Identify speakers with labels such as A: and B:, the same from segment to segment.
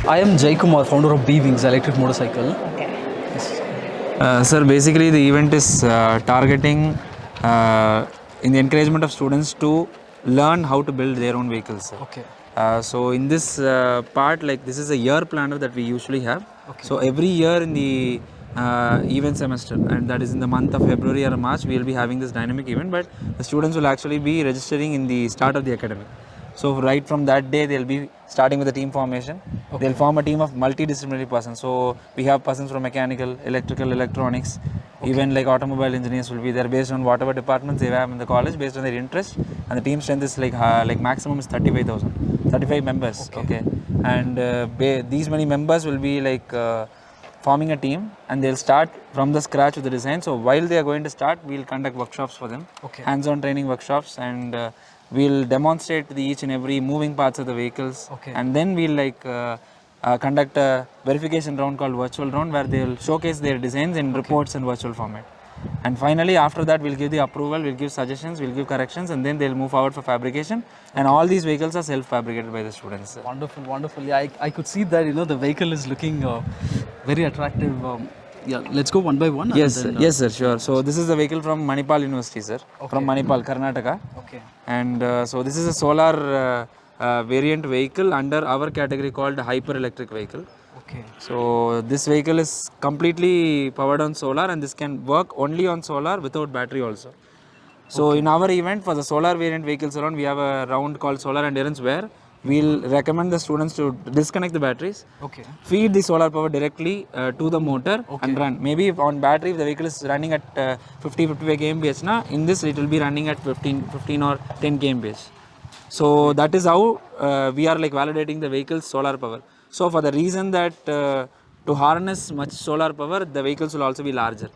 A: I am Jai Kumar, founder of B-Wings Electric Motorcycle.
B: Okay.
C: Sir, basically the event is targeting in the encouragement of students to learn how to build their own vehicles. Sir.
A: Okay.
C: So in this part, like this is a year planner that we usually have.
A: Okay.
C: So every year in the event semester, and that is in the month of February or March, we will be having this dynamic event, but the students will actually be registering in the start of the academic. So right from that day, they'll be starting with the team formation. Okay. They'll form a team of multidisciplinary persons. So we have persons from mechanical, electrical, electronics, okay. Even like automobile engineers will be there based on whatever departments they have in the college, based on their interest. And the team strength is like maximum is 35 members. Okay. And these many members will be like forming a team, and they'll start from the scratch with the design. So while they are going to start, we'll conduct workshops for them, okay. Hands-on training workshops, and we'll demonstrate each and every moving parts of the vehicles, okay. And then we'll like conduct a verification round called virtual round, where they'll showcase their designs in reports and virtual format. And finally, after that, we'll give the approval, we'll give suggestions, we'll give corrections, and then they'll move forward for fabrication. And all these vehicles are self-fabricated by the students.
A: Wonderful, wonderful. Yeah, I could see that, the vehicle is looking very attractive. Yeah, let's go one by one.
C: Yes, then, yes, sir, sure. So this is the vehicle from Manipal University, sir, okay. From Manipal, Karnataka. Okay. And so this is a solar variant vehicle under our category called hyper electric vehicle. Okay. So this vehicle is completely powered on solar, and this can work only on solar without battery also. So okay. In our event for the solar variant vehicles around, we have a round called solar endurance, where we'll recommend the students to disconnect the batteries, okay. Feed the solar power directly to the motor, okay. And run. Maybe if on battery, if the vehicle is running at 50-55 kmph, in this it will be running at 15 or 10 kmph. So that is how we are like validating the vehicle's solar power. So for the reason that to harness much solar power, the vehicles will also be larger.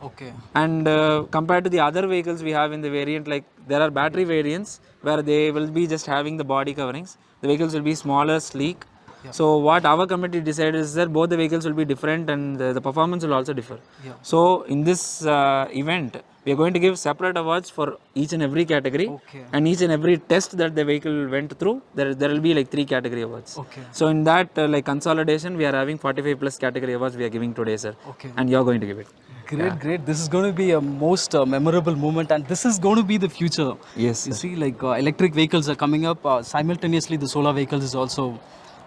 C: Okay. And compared to the other vehicles we have in the variant, like there are battery variants where they will be just having the body coverings. The vehicles will be smaller, sleek. Yeah. So what our committee decided is that both the vehicles will be different, and the performance will also differ. Yeah. So in this event, we are going to give separate awards for each and every category, okay. And each and every test that the vehicle went through, there will be like 3 category awards. Okay. So in that like consolidation, we are having 45 plus category awards we are giving today, sir. Okay. And you are going to give it.
A: Great, yeah. Great. This is going to be a most memorable moment, and this is going to be the future.
C: Yes.
A: You see, like electric vehicles are coming up. Simultaneously, the solar vehicles is also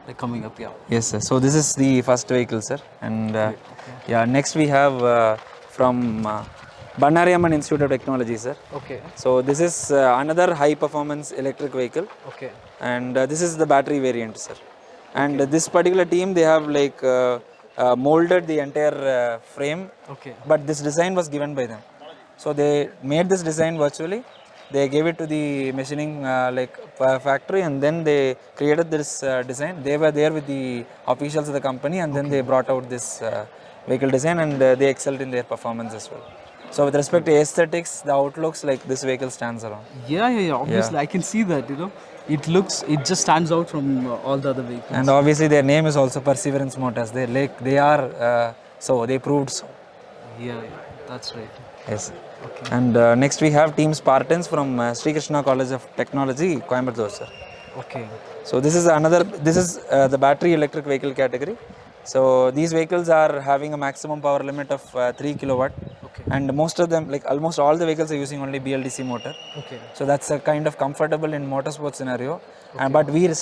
A: like coming up. Yeah.
C: Yes, sir. So this is the first vehicle, sir. And okay. Yeah, next we have from Bannariamman Institute of Technology, sir. Okay. So this is another high performance electric vehicle. Okay. And this is the battery variant, sir. And okay. This particular team, they have like molded the entire frame. Okay. But this design was given by them. So they made this design virtually. They gave it to the machining factory, and then they created this design. They were there with the officials of the company, and then they brought out this vehicle design, and they excelled in their performance as well. So with respect to aesthetics, the outlooks, like this vehicle stands alone.
A: Yeah. Obviously, yeah. I can see that. It just stands out from all the other vehicles.
C: And obviously, their name is also Perseverance Motors. They proved so.
A: Yeah, that's right.
C: Yes. Okay. And next we have Team Spartans from Sri Krishna College of Technology, Coimbatore, sir. Okay. So this is the battery electric vehicle category. So these vehicles are having a maximum power limit of 3 kilowatt. Okay. And most of them, like almost all the vehicles, are using only BLDC motor. Okay. So that's a kind of comfortable in motorsport scenario. Okay. But we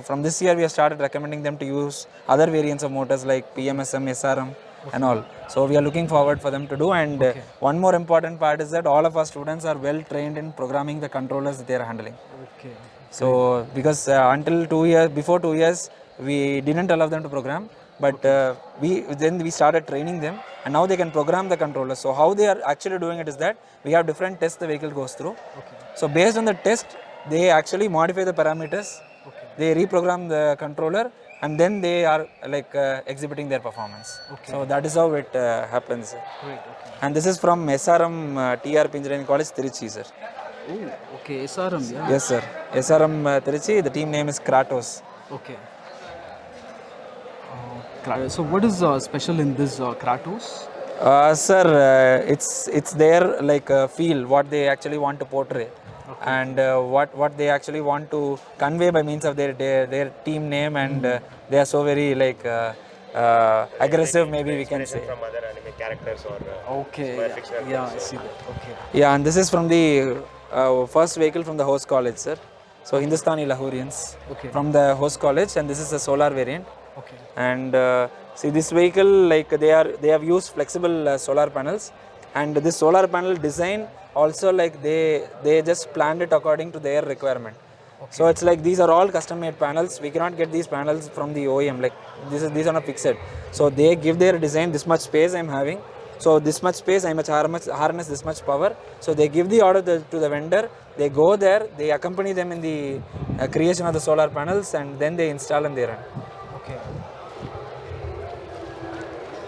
C: from this year we have started recommending them to use other variants of motors like PMSM, SRM, okay. And all. So we are looking forward for them to do. And okay. One more important part is that all of our students are well trained in programming the controllers that they are handling. Okay. So because before 2 years, we didn't allow them to program. But we started training them, and now they can program the controller. So how they are actually doing it is that we have different tests the vehicle goes through. Okay. So based on the test, they actually modify the parameters. Okay. They reprogram the controller, and then they are like exhibiting their performance. Okay. So that is how it happens. Great. Okay. And this is from SRM TRP Engineering College, Tiruchi, sir.
A: Oh, okay, SRM. Yeah.
C: Yes, sir. SRM Tiruchi. The team name is Kratos.
A: Okay. So what is special in this Kratos?
C: Sir, it's their like feel, what they actually want to portray. Okay. and what they actually want to convey by means of their team name, and they are so very like aggressive, maybe we can say.
B: From other anime characters or
A: Okay, yeah, I see that. Okay.
C: Yeah, and this is from the first vehicle from the host college, sir. So Hindusthan Lahorians from the host college, and this is a solar variant.
A: Okay.
C: And see, this vehicle, like they have used flexible solar panels, and this solar panel design also, like they just planned it according to their requirement. So it's like these are all custom made panels. We cannot get these panels from the OEM, like these are not fixed. So they give their design, this much space I'm having, so this much space I must harness this much power. So they give the order to the vendor, they go there, they accompany them in the creation of the solar panels, and then they install and they run.
A: Okay.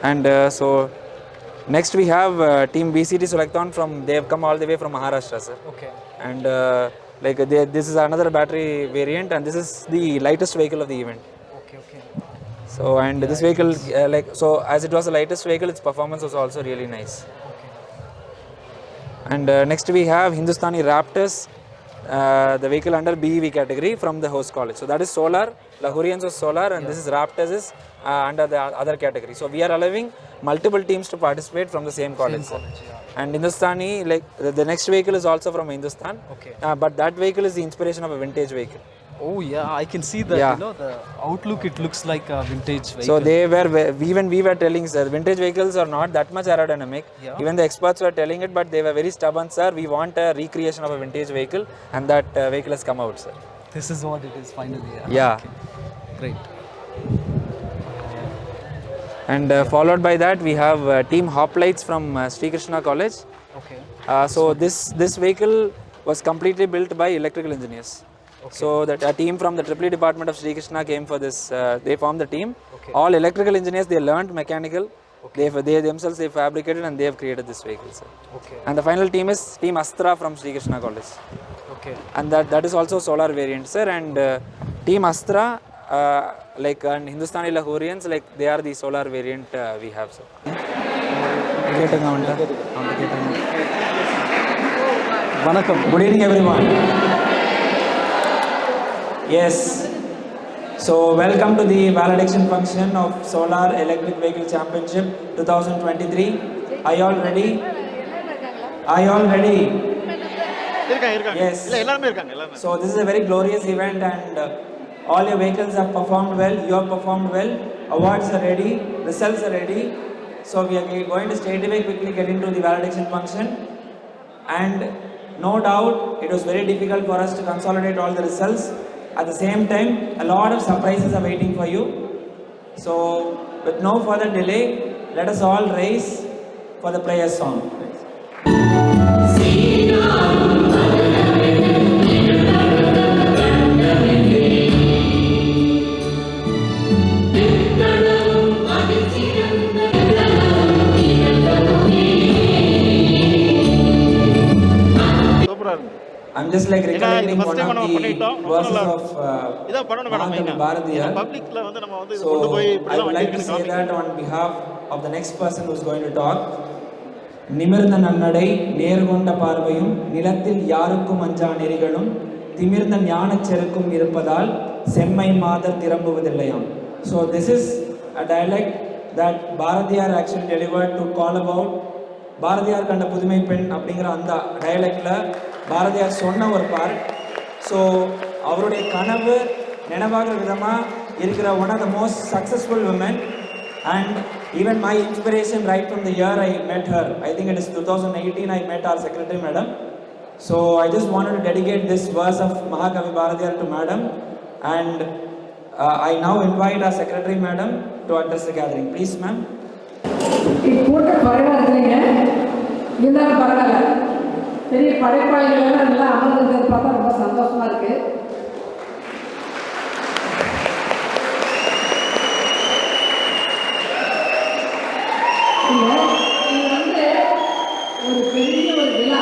C: And so next we have team BCT Selecton they have come all the way from Maharashtra, sir.
A: Okay.
C: And like this is another battery variant, and this is the lightest vehicle of the event.
A: Okay.
C: So, and this vehicle, like, so as it was the lightest vehicle, its performance was also really nice.
A: Okay.
C: And next we have Hindustani Raptors, the vehicle under BEV category from the host college. So that is solar, Lahorians is solar, and this is Raptors is under the other category. So we are allowing multiple teams to participate from the same college. And Hindustani, like the next vehicle is also from Hindustan, but that vehicle is the inspiration of a vintage vehicle.
A: Oh yeah, I can see that. You know, the outlook, it looks like a vintage vehicle.
C: So they were, even we were telling, sir, vintage vehicles are not that much aerodynamic. Even the experts were telling it, but they were very stubborn, sir. We want a recreation of a vintage vehicle, and that vehicle has come out, sir.
A: This is what it is finally.
C: Yeah.
A: Okay. Great.
C: And followed by that, we have team Hoplites from Sri Krishna College.
A: Okay.
C: So this vehicle was completely built by electrical engineers. So that a team from the EEE department of Sri Krishna came for this. They formed the team. All electrical engineers, they learned mechanical. They themselves they fabricated, and they have created this vehicle, sir.
A: Okay.
C: And the final team is team Astra from Sri Krishna College.
A: Okay.
C: And that is also solar variant, sir. And team Astra, like and Hindustani Lahorians, like they are the solar variant we have, sir.
A: Vanakkam.
C: Good evening, everyone. Yes. So welcome to the validation function of Solar Electric Vehicle Championship 2023. Are you all ready? Are you all ready? Yes. So this is a very glorious event, and all your vehicles have performed well. You have performed well. Awards are ready. Results are ready. So we are going to straight away quickly get into the validation function. And no doubt it was very difficult for us to consolidate all the results. At the same time, a lot of surprises are waiting for you. So with no further delay, let us all raise for the prayer song. I'm just like recollecting one of the verses of Mahatma Bharatiyar. So I would like to say that on behalf of the next person who's going to talk. நிமிர்ந்த நன்னடை நேர்கொண்ட பார்வையும் நிலத்தில் யாருக்கும் அஞ்சா நெறிகளும் திமிர்ந்த ஞானச் செருக்கும் இருப்பதால் செம்மை மாதர் திரும்புவதில்லையாம். So this is a dialect that Bharatiyar actually delivered to call about Bharathiyar கண்ட புதுமை பெண் அப்படிங்கிற அந்த டயலெக்ட்ல பாரதியார் சொன்ன ஒரு பார்ட். ஸோ அவருடைய கனவு நினைவாகிற விதமாக இருக்கிற one of the most successful women, and even my inspiration right from the year I met her. I think it is 2018 I met our secretary madam. So I just wanted to dedicate this verse of Mahakavi Bharatiyar to madam, and I now invite our secretary madam to address the gathering. Please ma'am.
D: கூட்டம் குறைவாக இருக்குதுங்க, இருந்தாலும் பரவாயில்ல. பெரிய படைப்பாளிகள் எல்லாம் அமர்ந்துருக்கிறது பார்த்தா ரொம்ப சந்தோஷமாக இருக்குது. இது வந்து ஒரு பெரிய ஒரு விழா.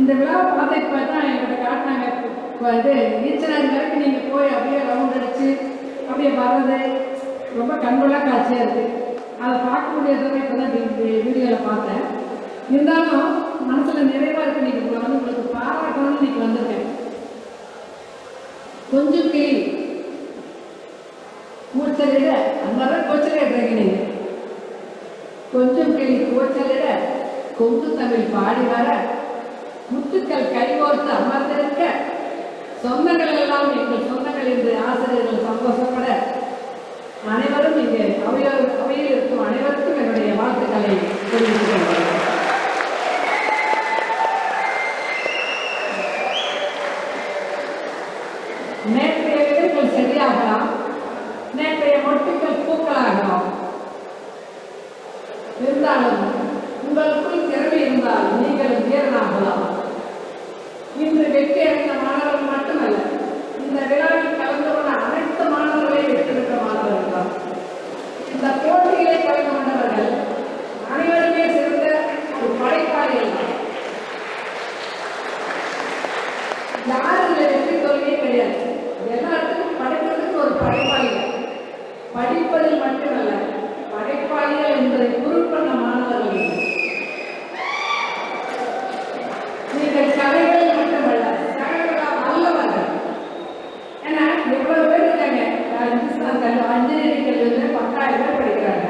D: இந்த விழாவை பார்த்துட்டு பார்த்தா எங்கிட்ட காட்டினாங்க, இது ஈச்சனாரி வரைக்கும் நீங்கள் போய் அப்படியே ரவுண்ட் அடித்து அப்படியே வர்றது ரொம்ப கண்கொள்ளாக காட்சியாக இருக்குது. அதை பார்க்க முடியாதவங்க இப்போ தான் வீடியோவில் பார்த்தேன். இருந்தாலும் மனசில் நிறைவாக இருக்கு. நீங்கள் உங்களை வந்து உங்களுக்கு பாராட்டணும்னு இன்னைக்கு வந்திருக்கேன். கொஞ்சம் கிளி கூச்சலிட அந்த மாதிரி கூச்சலிடுறீங்க நீங்கள். கொஞ்சம் கிளி கூச்சலிட கொங்கு தமிழ் பாடி வர முத்துக்கள் கைகோர்த்து அமர்ந்திருக்க சொந்தங்கள் எல்லாம் எங்கள் சொந்தங்கள் என்று ஆசிரியர்கள் சந்தோஷப்பட அனைவரும் இங்கே அவையில் இருக்கும் அனைவருக்கும் என்னுடைய வாழ்த்துக்களை தெரிவித்துக் கொள்கிறேன். நேற்றைய விதைகள் செடியாகலாம், நேற்றைய மொட்டுக்கள் பூக்களாகலாம். இருந்தாலும் உங்களுக்குள் திறமை இருந்தால் நீங்கள் வீரனாகலாம். இன்று வெற்றி அடைந்த மாணவர்கள் மட்டுமல்ல, இந்த விழாவில் கலந்து கொண்ட அனைத்து மாணவர்களையும் வெற்றிபெற்ற மாணவர்கள் தான். இந்த போட்டியிலே கலந்து கொண்டவர்கள் அனைவருமே சிறந்த ஒரு படைப்பாளிகள் தான். யாரும் வெற்றி தோல்வியே கிடையாது. எல்லாத்துக்கும் படைப்பதற்கு ஒரு படைப்பாளிகள். படிப்பதில் மட்டுமல்ல, படைப்பாளிகள் என்பதை குறிப்பிட்ட மாணவர்கள். நீங்கள் கலைகள் மட்டுமல்ல, நல்லவர்கள். ஏன்னா எவ்வளவு பேர் இருக்காங்க இந்துஸ்தான் இன்ஜினியரிங் கல்லூரியில் 10,000 பேர் படிக்கிறாங்க.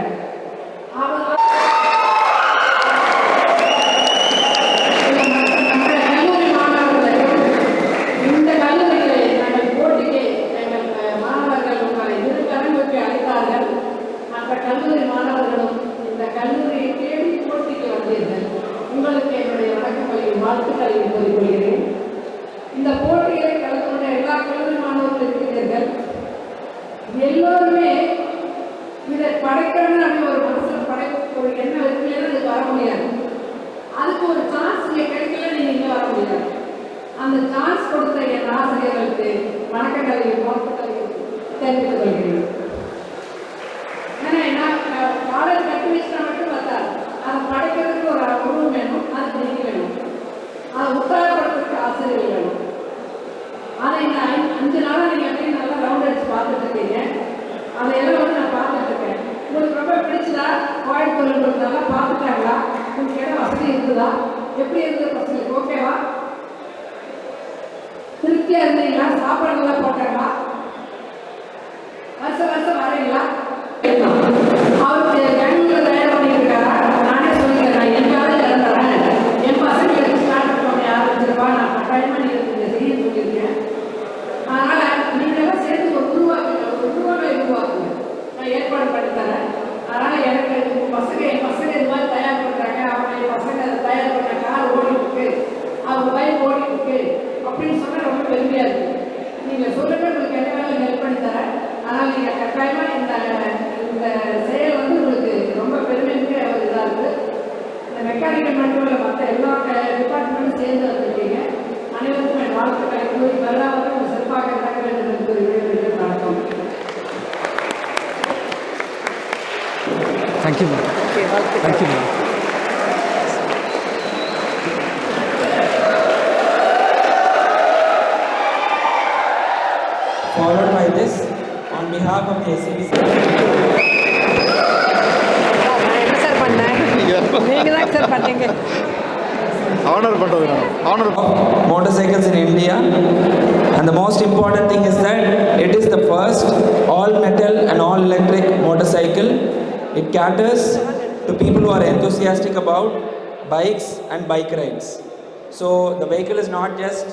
D: கல்லூரி மாணவர்களை இந்த கல்லூரிகளை நாங்கள் போட்டிக்கு எங்கள் மாணவர்கள் உங்களை இருகரங்குக்கு அழைத்தார்கள். மற்ற கல்லூரி மாணவர்களும் இந்த கல்லூரியை தேடி போட்டிக்கு வந்தீர்கள். உங்களுக்கு என்னுடைய வணக்கங்களையும் வாழ்த்துக்களையும் கூறிக்கொள்கிறேன். இந்த போட்டிகளை கலந்து கொண்ட எல்லா கல்லூரி மாணவர்கள் இருக்கிறீர்கள். எல்லோருமே இதை படைக்கணும்னு அப்படி ஒரு மனசில் ஒரு எண்ணம் இருக்குல்லைன்னா அது வர முடியாது. அதுக்கு ஒரு சான்ஸ் இங்கே கிடைக்கல, நீங்கள் இங்கே வர முடியாது. அந்த சான்ஸ் கொடுத்த என் ஆசிரியர்களுக்கு வணக்கங்களையும் வாழ்த்துக்களையும் தெரிவித்துக் கொள்கிறேன். ஏன்னா நான் பாடல் கட்டி வச்சுனா மட்டும் பார்த்தாரு, அதை படைக்கிறதுக்கு ஒரு உருவம் வேணும், அதுக்கு நீங்கள் வேணும், அதை உற்சாகப்படுத்துறதுக்கு ஆசிரியர்கள் வேணும். அதை இந்த 5 நாளாக நீங்கள் அப்படியே நல்லா ரவுண்ட் அடிச்சு பார்த்துட்டு இருக்கீங்க. அதையெல்லாம் வந்து நான் பார்த்துட்டு இருக்கேன். உங்களுக்கு ரொம்ப பிடிச்சதா? கோயம்புத்தூர் உங்களுக்கு நல்லா பார்த்துட்டாங்களா? உங்களுக்கு இடம் வசதி இருக்குதா? எப்படி இருந்தது பசங்களுக்கு? ஓகேவா? திருப்தியாக இருந்தீங்களா? சாப்பாடு நல்லா போட்டாங்களா? வருஷம் வருஷம் வரீங்களா? அவருக்கு பெங்களூர் தயார் பண்ணியிருக்காரா? நானே சொல்லிக்கிறேன், நான் என் காலேஜ் இறந்துறேன், என் பசங்களுக்கு ஸ்டார்ட் பண்ணி ஆரம்பிச்சிருப்பா, நான் கட்டாயமாக நீங்கள் செய்ய சொல்லியிருக்கேன். அதனால் நீங்களெல்லாம் சேர்ந்து ஒரு உருவங்களை உருவாக்குங்க, நான் ஏற்பாடு பண்ணித்தரேன். அதனால் எனக்கு என் பசங்க இது மாதிரி தயார் பண்ணுறாங்க, அவங்க என் பசங்க அதை தயார் பண்ண கார் ஓடிட்டுருக்கு, அவங்க பைக் ஓடிட்டுருக்கு அப்படின்னு சொன்னால் ரொம்ப பெருமையாக இருக்குது. நீங்கள் சொல்லுங்க, உங்களுக்கு என்ன வேலை ஹெல்ப் பண்ணி தரேன். ஆனால் நீங்கள் கட்டாயமாக இந்த செயல் வந்து உங்களுக்கு ரொம்ப பெருமைக்கு ஒரு இதாக இருக்குது. இந்த மெக்கானிக்கல் மட்டும் மற்ற எல்லா டிபார்ட்மெண்ட்டும் சேர்ந்து வந்துருக்கீங்க. அனைவருக்கும் என் வாழ்த்துக்களை கூறி எல்லாரும் சிறப்பாக நடக்க வேண்டும் என்று கூறுகிறேன். வணக்கம்.
A: Thank you ma'am. Thank you ma'am.
C: Followed by this, on behalf of the SCBC.
D: என்ன சார் பண்ணேன்? நீங்கள் தான் சார் பண்ணீங்க.
B: honor
C: motorcycles in India, and the most important thing is that it is the first all metal and all electric motorcycle. It caters to people who are enthusiastic about bikes and bike rides. So the vehicle is not just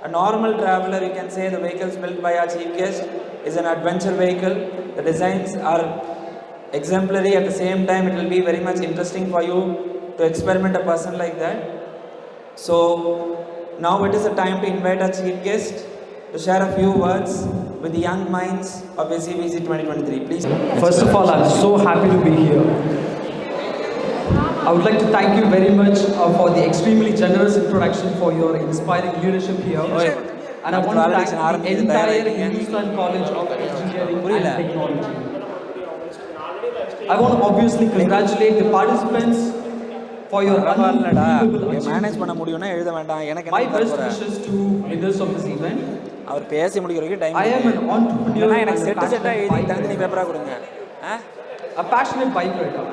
C: a normal traveler. You can say the vehicles built by our chief guest is an adventure vehicle. The designs are exemplary. At the same time, it will be very much interesting for you to experiment a person like that. So now it is a time to invite our chief guest to share a few words with the young minds of SCBC 2023. Please.
A: First of all, I'm so happy to be here. I would like to thank you very much for the extremely generous introduction, for your inspiring leadership here. And I want to thank the entire Hindusthan College of Engineering and Technology. I want to obviously congratulate the participants for your unbelievable achievement. My best wishes to winners of this event. I am an entrepreneur and a passionate bike rider.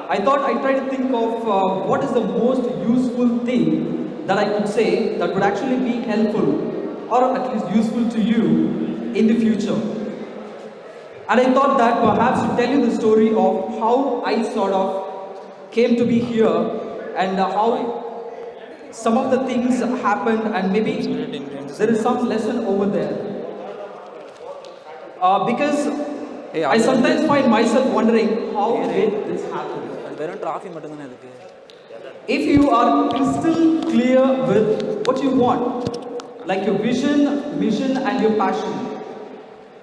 E: I thought I'd try to think of what is the most useful thing that I could say that would actually be helpful or at least useful to you in the future. And I thought that perhaps to tell you the story of how I sort of came to be here and how some of the things happened, and maybe there is some lesson over there. Because I sometimes find myself wondering how did this happen. If you are crystal clear with what you want, like your vision, mission and your passion,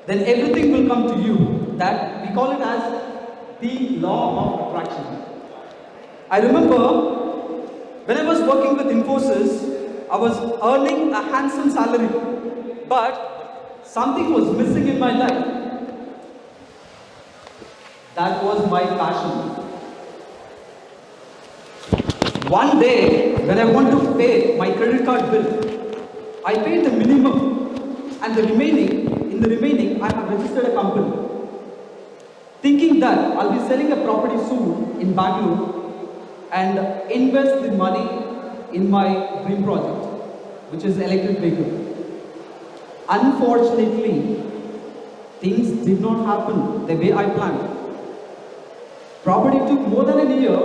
E: then everything will come to you. That we call it as the law of attraction. I remember when I was working with Infosys, I was earning a handsome salary, but something was missing in my life. That was my passion. One day, when I want to pay my credit card bill, I paid the minimum, and in the remaining, I have registered a company, thinking that I'll be selling a property soon in Bangalore and invest the money in my dream project, which is electric vehicle. Unfortunately, things did not happen the way I planned. Property took more than a year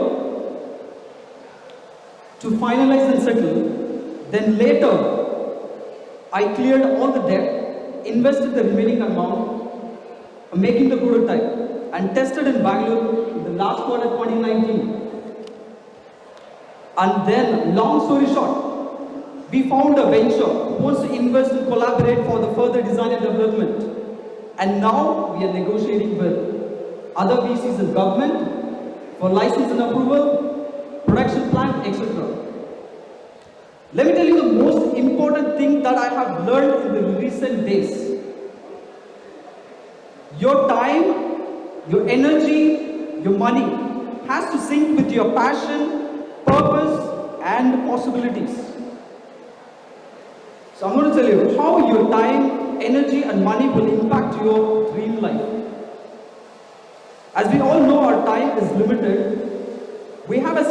E: to finalize and settle. Then later, I cleared all the debt, invested the remaining amount, making the prototype, and tested in Bangalore in the last quarter 2019. And then, long story short, we found a venture who wants to invest and collaborate for the further design and development. And now we are negotiating with other VCs and government for license and approval, production plant, etc. Let me tell you the most important thing that I have learned in the recent days. Your time, your energy, your money has to sync with your passion, purpose and possibilities. So I'm going to tell you how your time, energy and money will impact your dream life. As we all know, our time is limited. We have a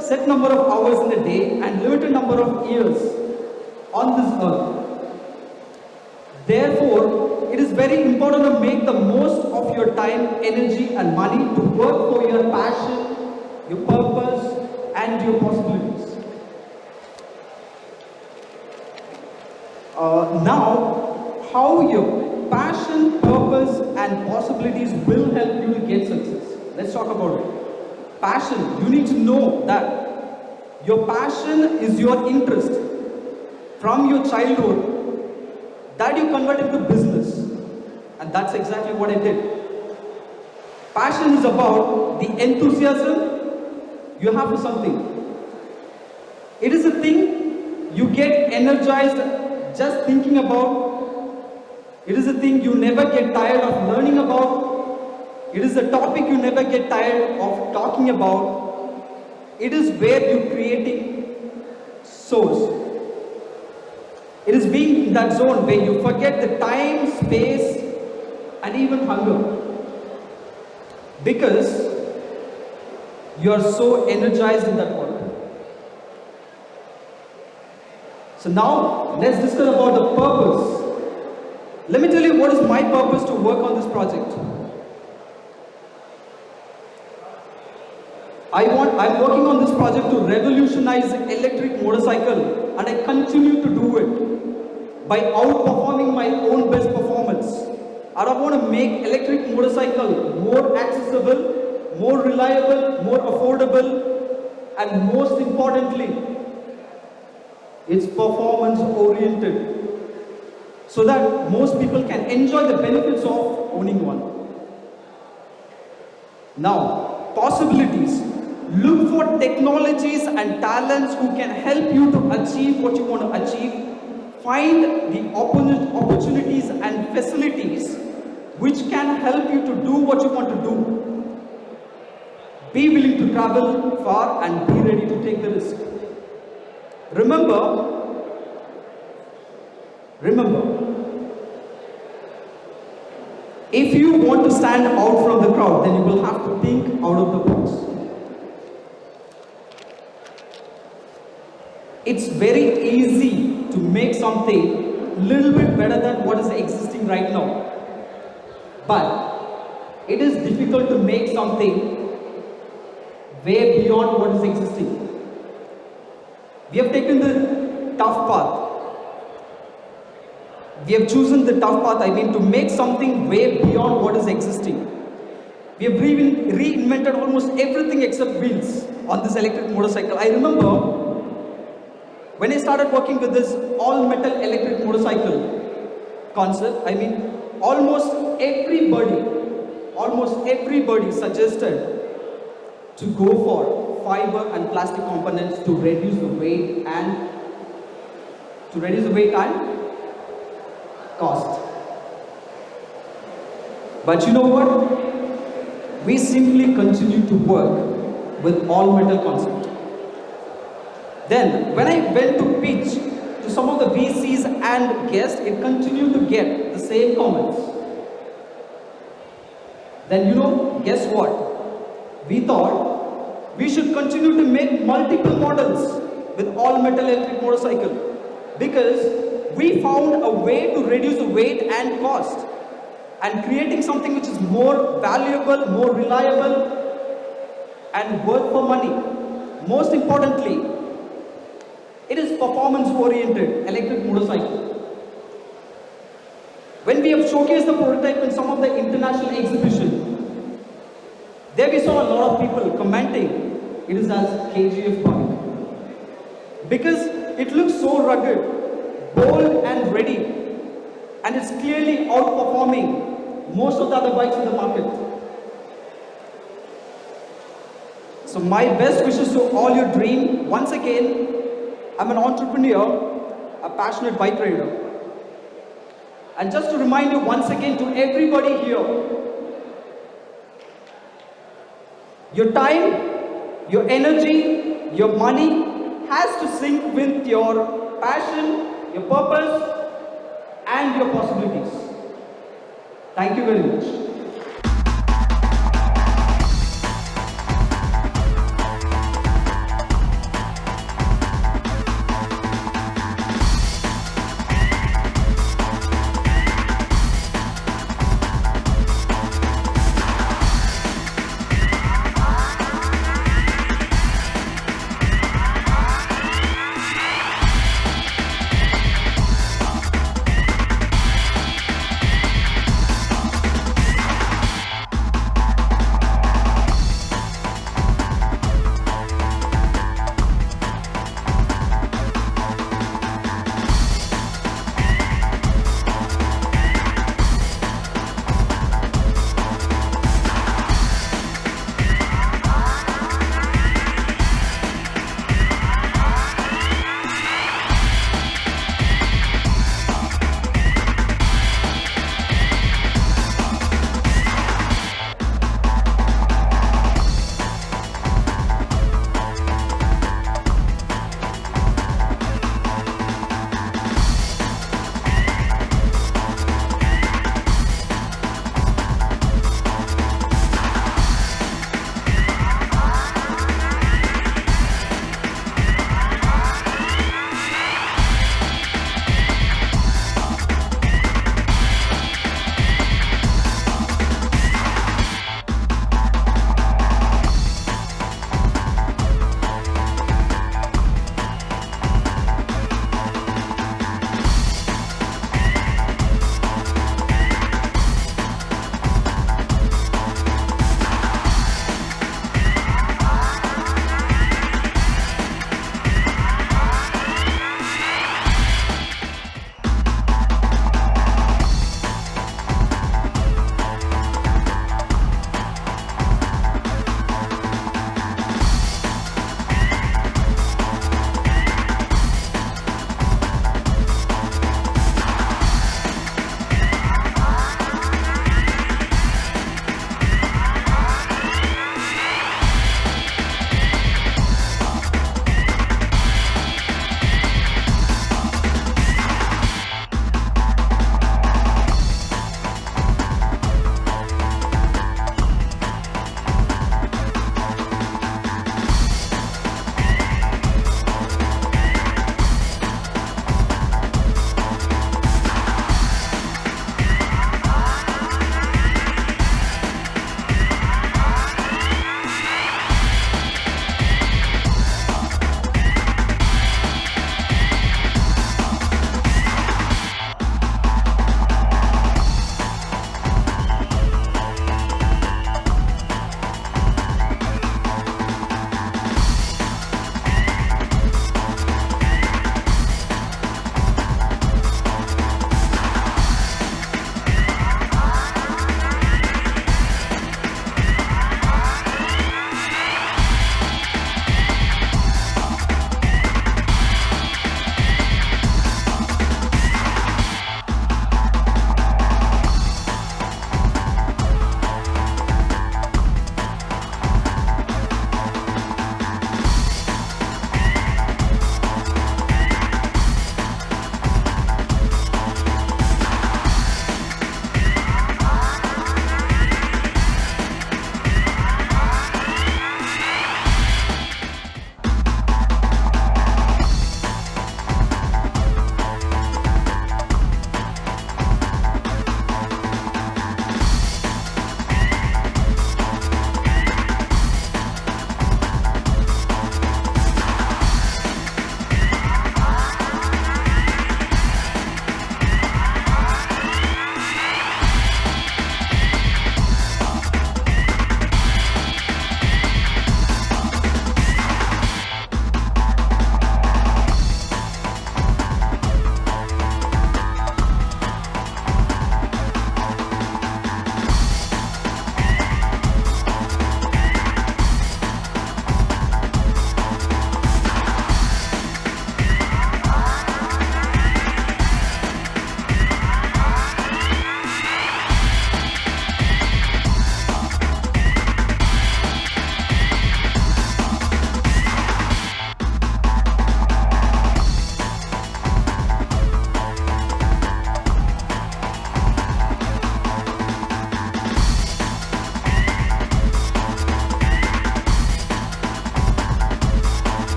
E: set number of hours in a day and limited number of years on this earth. Therefore, it is very important to make the most of your time, energy and money to work for your passion, your purpose and your possibilities. Now, how your passion, purpose and possibilities will help you to get success. Let's talk about it. Passion, you need to know that your passion is your interest from your childhood that you convert into business, and that's exactly what I did. Passion is about the enthusiasm you have for something. It is a thing you get energized just thinking about. It is a thing you never get tired of learning about. It is a topic you never get tired of talking about. It is where your creating source. It is being in that zone where you forget the time, space, and even hunger. Because you are so energized in that work. So now, let's discuss about the purpose. Let me tell you what is my purpose to work on this project. I'm working on this project to revolutionize electric motorcycle, and I continue to do it by outperforming my own best performance. I want to make electric motorcycle more accessible, more reliable, more affordable, and most importantly, it's performance oriented, so that most people can enjoy the benefits of owning one. Now, possibilities. Look for technologies and talents who can help you to achieve what you want to achieve. Find the opportunities and facilities which can help you to do what you want to do. Be willing to travel far and be ready to take the risk. Remember, if you want to stand out from the crowd, then you will have to think out of the box. It's very easy to make something a little bit better than what is existing right now. But it is difficult to make something way beyond what is existing. We have taken the tough path. We have chosen the tough path, to make something way beyond what is existing. We have reinvented almost everything except wheels on this electric motorcycle. I remember when I started working with this all-metal electric motorcycle concept, almost everybody suggested to go for fiber and plastic components to reduce the weight and cost. But you know what? We simply continue to work with all metal concept. Then, when I went to pitch to some of the VCs and guests, it continued to get the same comments. Then, guess what? We thought we should continue to make multiple models with all metal electric motorcycle because we found a way to reduce the weight and cost and creating something which is more valuable, more reliable and worth for money. Most importantly, it is performance-oriented electric motorcycle. When we have showcased the prototype in some of the international exhibitions, there we saw a lot of people commenting it is as KGF bike because it looks so rugged, bold and ready, and it's clearly outperforming most of the other bikes in the market. So my best wishes to all your dream. Once again, I'm an entrepreneur, a passionate bike rider. And just to remind you once again to everybody here, your time, your energy, your money has to sync with your passion, your purpose, and your possibilities. Thank you very much.